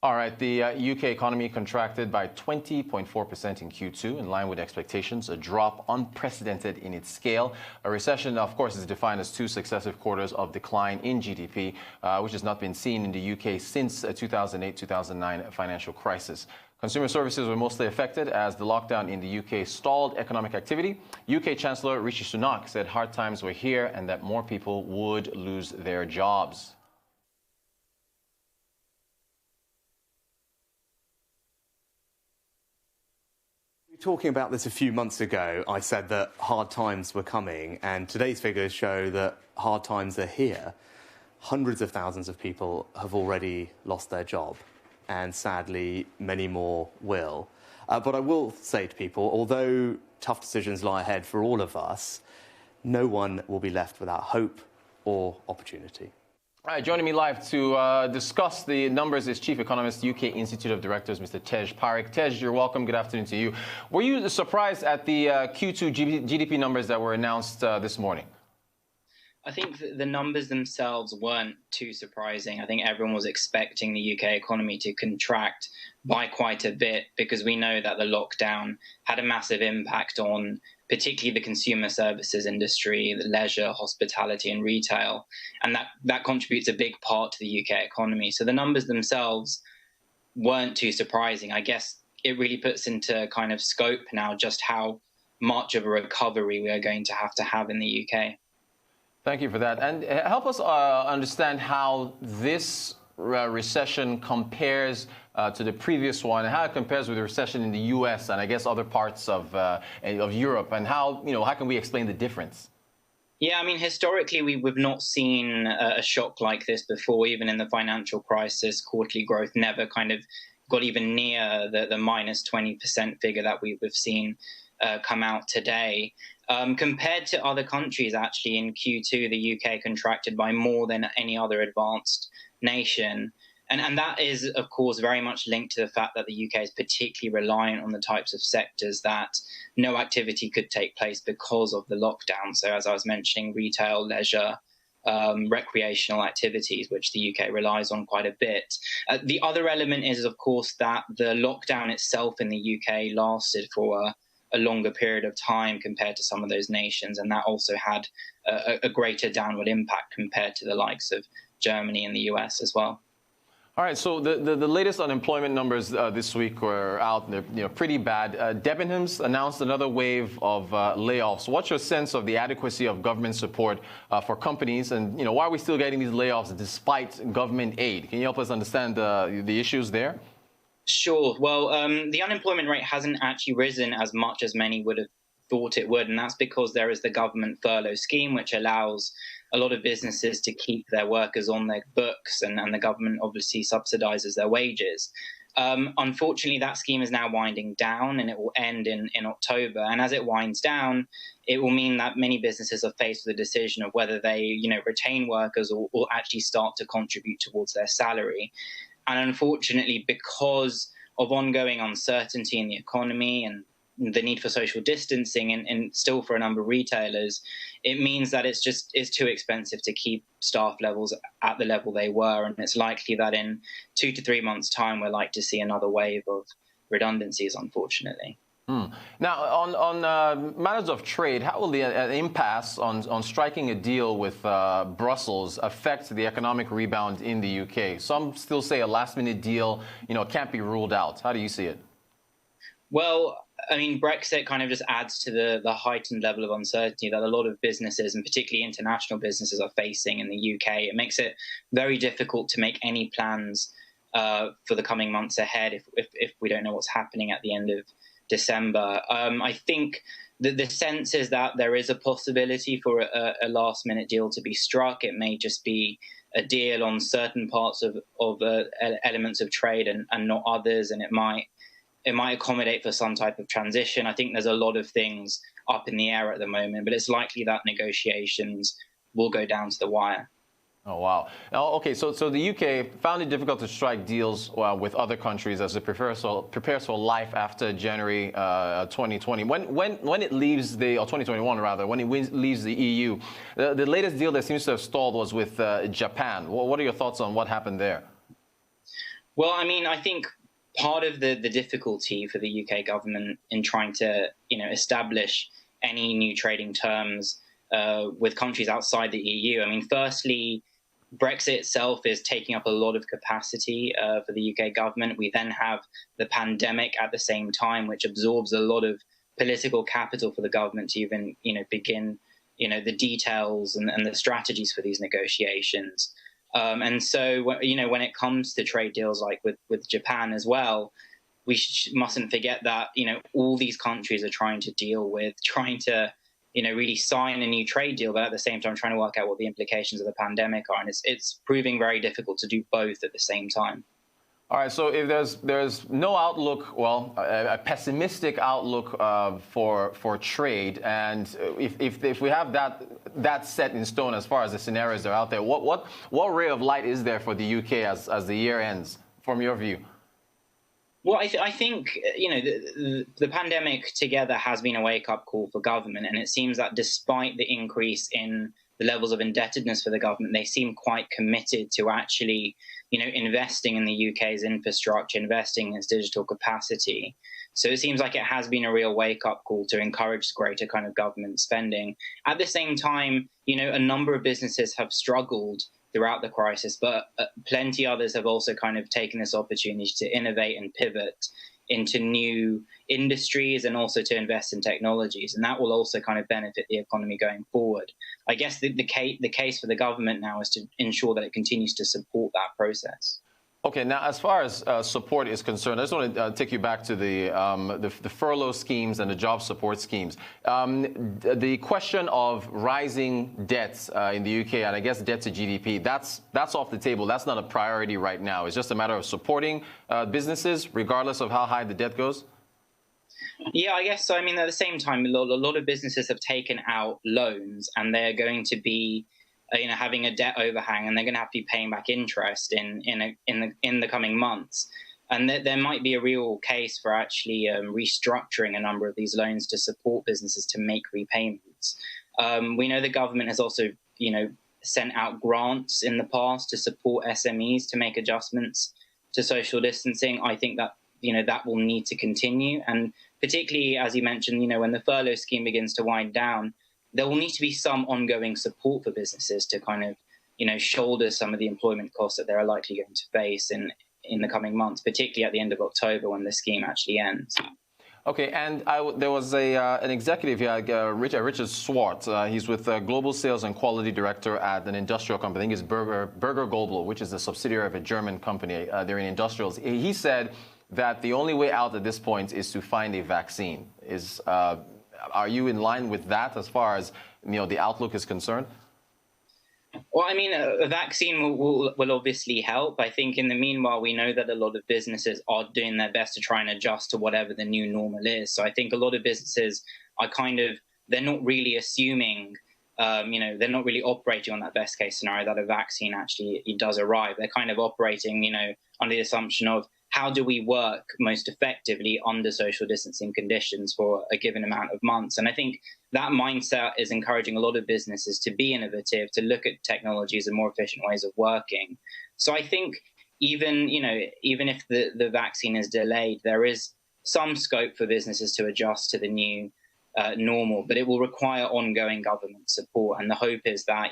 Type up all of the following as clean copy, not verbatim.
All right, the UK economy contracted by 20.4% in Q2, in line with expectations, a drop unprecedented in its scale. A recession, of course, is defined as 2 successive quarters of decline in GDP, which has not been seen in the UK since 2008-2009 financial crisis. Consumer services were mostly affected as the lockdown in the UK stalled economic activity. UK Chancellor Rishi Sunak said hard times were here and that more people would lose their jobs. Talking about this a few months ago, I said that hard times were coming, and today's figures show that hard times are here. Hundreds of thousands of people have already lost their job, and sadly, many more will. But I will say to people, although tough decisions lie ahead for all of us, no one will be left without hope or opportunity. All right, joining me live to discuss the numbers is Chief Economist, UK Institute of Directors, Mr. Tej Parikh. Tej, you're welcome. Good afternoon to you. Were you surprised at the Q2 GDP numbers that were announced this morning? I think the numbers themselves weren't too surprising. I think everyone was expecting the UK economy to contract by quite a bit because we know that the lockdown had a massive impact on particularly the consumer services industry, the leisure, hospitality and retail. And that contributes a big part to the UK economy. So the numbers themselves weren't too surprising. I guess it really puts into kind of scope now just how much of a recovery we are going to have in the UK. Thank you for that. And help us understand how this recession compares to the previous one, and how it compares with the recession in the U.S. and I guess other parts of Europe, and how can we explain the difference? Yeah, I mean, historically, we've not seen a shock like this before. Even in the financial crisis, quarterly growth never kind of got even near the minus 20% figure that we've seen come out today. Compared to other countries, actually, in Q2, the UK contracted by more than any other advanced nation. And that is, of course, very much linked to the fact that the UK is particularly reliant on the types of sectors that no activity could take place because of the lockdown. So as I was mentioning, retail, leisure, recreational activities, which the UK relies on quite a bit. The other element is, of course, that the lockdown itself in the UK lasted for a longer period of time compared to some of those nations, and that also had a greater downward impact compared to the likes of Germany and the US as well. All right, so the latest unemployment numbers this week were out. They're pretty bad. Debenhams announced another wave of layoffs. What's your sense of the adequacy of government support for companies, and why are we still getting these layoffs despite government aid? Can you help us understand the issues there? Sure. Well, the unemployment rate hasn't actually risen as much as many would have thought it would, and that's because there is the government furlough scheme, which allows a lot of businesses to keep their workers on their books, and the government obviously subsidises their wages. Unfortunately, that scheme is now winding down, and it will end in October. And as it winds down, it will mean that many businesses are faced with a decision of whether they retain workers or actually start to contribute towards their salary. And unfortunately, because of ongoing uncertainty in the economy and the need for social distancing and still for a number of retailers, it means that it's too expensive to keep staff levels at the level they were. And it's likely that in 2 to 3 months' time, we're likely to see another wave of redundancies, unfortunately. Now, on matters of trade, how will the impasse on striking a deal with Brussels affect the economic rebound in the UK? Some still say a last-minute deal, can't be ruled out. How do you see it? Well, I mean, Brexit kind of just adds to the heightened level of uncertainty that a lot of businesses, and particularly international businesses, are facing in the UK. It makes it very difficult to make any plans for the coming months ahead if we don't know what's happening at the end of December. I think the sense is that there is a possibility for a last-minute deal to be struck. It may just be a deal on certain parts of elements of trade and not others, and it might accommodate for some type of transition. I think there's a lot of things up in the air at the moment, but it's likely that negotiations will go down to the wire. Oh, wow. Now, okay, so the UK found it difficult to strike deals with other countries as it prepares for life after January 2020. When it leaves or 2021 rather, when it leaves the EU, the latest deal that seems to have stalled was with Japan. What are your thoughts on what happened there? Well, I mean, I think part of the difficulty for the UK government in trying to, establish any new trading terms with countries outside the EU. I mean, firstly, Brexit itself is taking up a lot of capacity for the UK government. We then have the pandemic at the same time, which absorbs a lot of political capital for the government to even, begin, the details and the strategies for these negotiations. And so, when it comes to trade deals like with Japan as well, we mustn't forget that, all these countries are trying to really sign a new trade deal, but at the same time trying to work out what the implications of the pandemic are. And it's proving very difficult to do both at the same time. All right, so if there's no outlook, well, a pessimistic outlook for trade, and if we have that set in stone as far as the scenarios that are out there, what ray of light is there for the UK as the year ends, from your view? Well, I think, the pandemic together has been a wake-up call for government, and it seems that despite the increase in the levels of indebtedness for the government, they seem quite committed to actually, investing in the UK's infrastructure, investing in its digital capacity. So it seems like it has been a real wake-up call to encourage greater kind of government spending. At the same time, a number of businesses have struggled throughout the crisis, but plenty others have also kind of taken this opportunity to innovate and pivot into new industries and also to invest in technologies. And that will also kind of benefit the economy going forward. I guess the case for the government now is to ensure that it continues to support that process. Okay, now as far as support is concerned, I just want to take you back to the furlough schemes and the job support schemes. The question of rising debts in the UK, and I guess debt to GDP, that's off the table. That's not a priority right now. It's just a matter of supporting businesses, regardless of how high the debt goes. Yeah, I guess so. I mean, at the same time, a lot of businesses have taken out loans, and they're going to be having a debt overhang, and they're going to have to be paying back interest in the coming months. And there might be a real case for actually restructuring a number of these loans to support businesses to make repayments. We know the government has also, sent out grants in the past to support SMEs to make adjustments to social distancing. I think that, that will need to continue. And particularly, as you mentioned, when the furlough scheme begins to wind down, there will need to be some ongoing support for businesses to kind of, shoulder some of the employment costs that they're likely going to face in the coming months, particularly at the end of October when the scheme actually ends. Okay, and there was an executive here, Richard Swart. He's with Global Sales and Quality Director at an industrial company. I think it's Burger Global, which is a subsidiary of a German company. They're in industrials. He said that the only way out at this point is to find a vaccine. Are you in line with that as far as the outlook is concerned? Well, I mean, a vaccine will obviously help. I think in the meanwhile, we know that a lot of businesses are doing their best to try and adjust to whatever the new normal is. So I think a lot of businesses are they're not really assuming, they're not really operating on that best case scenario that a vaccine actually does arrive. They're kind of operating, under the assumption of, how do we work most effectively under social distancing conditions for a given amount of months? And I think that mindset is encouraging a lot of businesses to be innovative, to look at technologies and more efficient ways of working. So I think even if the vaccine is delayed, there is some scope for businesses to adjust to the new normal, but it will require ongoing government support. And the hope is that,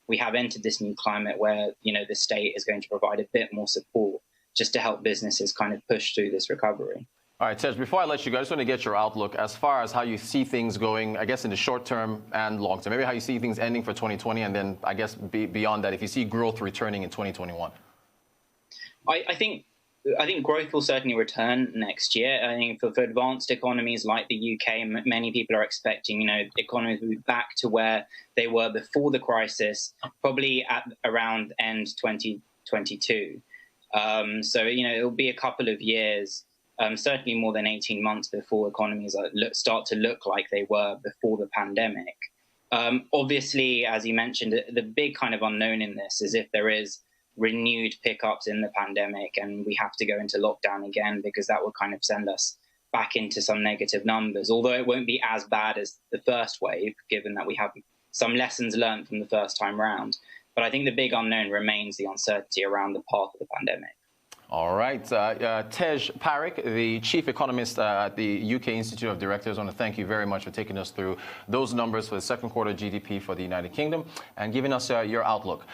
we have entered this new climate where, the state is going to provide a bit more support just to help businesses kind of push through this recovery. All right, Tej, before I let you go, I just want to get your outlook as far as how you see things going, I guess, in the short term and long term. Maybe how you see things ending for 2020, and then, I guess, beyond that, if you see growth returning in 2021. I think growth will certainly return next year. I think for advanced economies like the UK, many people are expecting, economies will be back to where they were before the crisis, probably at around end 2022. So, it'll be a couple of years, certainly more than 18 months before economies start to look like they were before the pandemic. Obviously, as you mentioned, the big kind of unknown in this is if there is renewed pickups in the pandemic and we have to go into lockdown again, because that will kind of send us back into some negative numbers, although it won't be as bad as the first wave, given that we have some lessons learned from the first time round. But I think the big unknown remains the uncertainty around the path of the pandemic. All right. Tej Parikh, the chief economist at the UK Institute of Directors, I want to thank you very much for taking us through those numbers for the second quarter GDP for the United Kingdom and giving us your outlook.